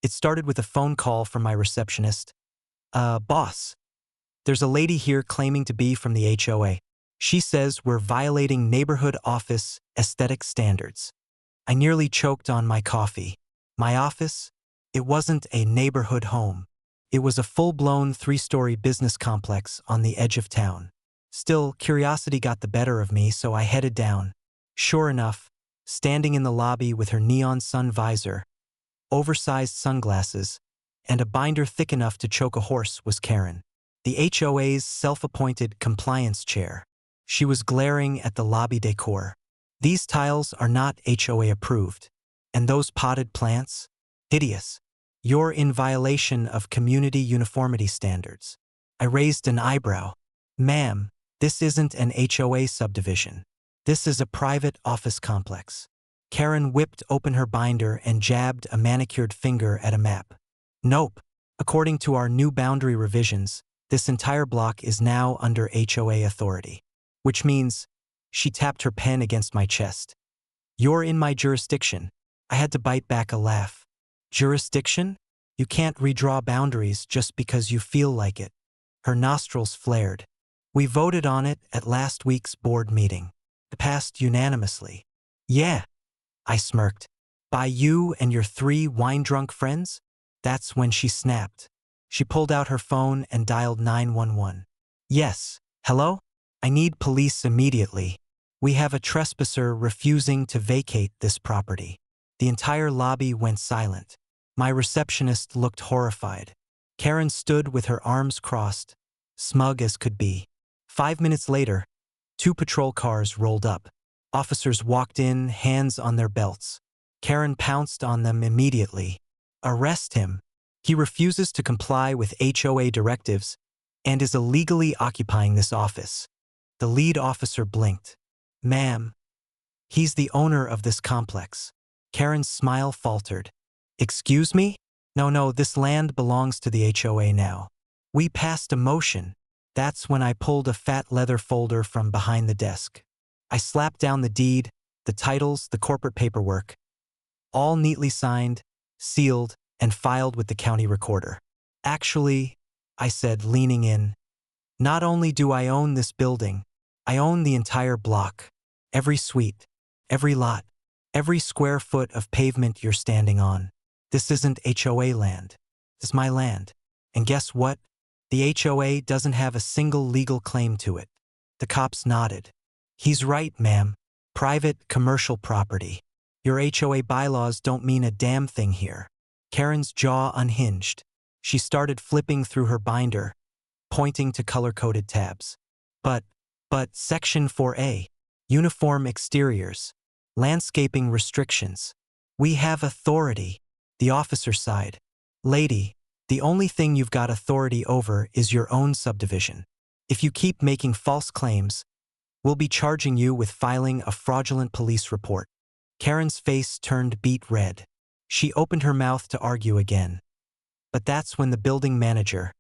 It started with a phone call from my receptionist. Boss, there's a lady here claiming to be from the HOA. She says we're violating neighborhood office aesthetic standards. I nearly choked on my coffee. My office? It wasn't a neighborhood home. It was a full-blown 3-story business complex on the edge of town. Still, curiosity got the better of me, so I headed down. Sure enough, standing in the lobby with her neon sun visor, oversized sunglasses, and a binder thick enough to choke a horse was Karen, the HOA's self-appointed compliance chair. She was glaring at the lobby decor. These tiles are not HOA approved. And those potted plants? Hideous. You're in violation of community uniformity standards. I raised an eyebrow. Ma'am, this isn't an HOA subdivision. This is a private office complex. Karen whipped open her binder and jabbed a manicured finger at a map. Nope. According to our new boundary revisions, this entire block is now under HOA authority. Which means, she tapped her pen against my chest. You're in my jurisdiction. I had to bite back a laugh. Jurisdiction? You can't redraw boundaries just because you feel like it. Her nostrils flared. We voted on it at last week's board meeting. It passed unanimously. Yeah, I smirked. By you and your 3 wine-drunk friends? That's when she snapped. She pulled out her phone and dialed 911. Yes, hello? I need police immediately. We have a trespasser refusing to vacate this property. The entire lobby went silent. My receptionist looked horrified. Karen stood with her arms crossed, smug as could be. 5 minutes later, 2 patrol cars rolled up. Officers walked in, hands on their belts. Karen pounced on them immediately. Arrest him. He refuses to comply with HOA directives and is illegally occupying this office. The lead officer blinked. Ma'am, he's the owner of this complex. Karen's smile faltered. Excuse me? No, this land belongs to the HOA now. We passed a motion. That's when I pulled a fat leather folder from behind the desk. I slapped down the deed, the titles, the corporate paperwork, all neatly signed, sealed, and filed with the county recorder. Actually, I said, leaning in, not only do I own this building, I own the entire block, every suite, every lot, every square foot of pavement you're standing on. This isn't HOA land. It's my land. And guess what? The HOA doesn't have a single legal claim to it. The cops nodded. He's right, ma'am. Private, commercial property. Your HOA bylaws don't mean a damn thing here. Karen's jaw unhinged. She started flipping through her binder, pointing to color-coded tabs. But Section 4A, Uniform Exteriors, Landscaping Restrictions. We have authority. The officer sighed. Lady, the only thing you've got authority over is your own subdivision. If you keep making false claims, we'll be charging you with filing a fraudulent police report. Karen's face turned beet red. She opened her mouth to argue again. But that's when the building manager,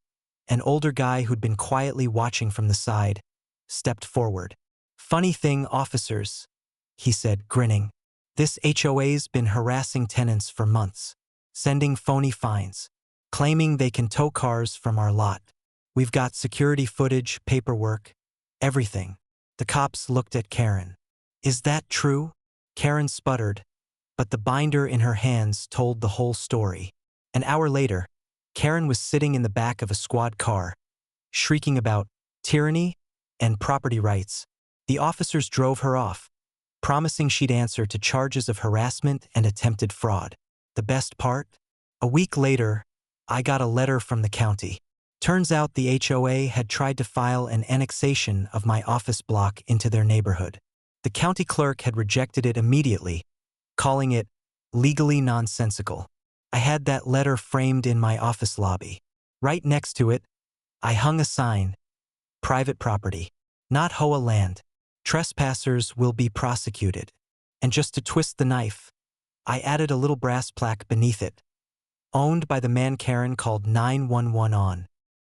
an older guy who'd been quietly watching from the side, stepped forward. Funny thing, officers, he said, grinning. This HOA's been harassing tenants for months, sending phony fines, claiming they can tow cars from our lot. We've got security footage, paperwork, everything. The cops looked at Karen. Is that true? Karen sputtered, but the binder in her hands told the whole story. An hour later, Karen was sitting in the back of a squad car, shrieking about tyranny and property rights. The officers drove her off, promising she'd answer to charges of harassment and attempted fraud. The best part? A week later, I got a letter from the county. Turns out the HOA had tried to file an annexation of my office block into their neighborhood. The county clerk had rejected it immediately, calling it legally nonsensical. I had that letter framed in my office lobby. Right next to it, I hung a sign, private property, not HOA land. Trespassers will be prosecuted. And just to twist the knife, I added a little brass plaque beneath it. Owned by the man Karen called 911 on.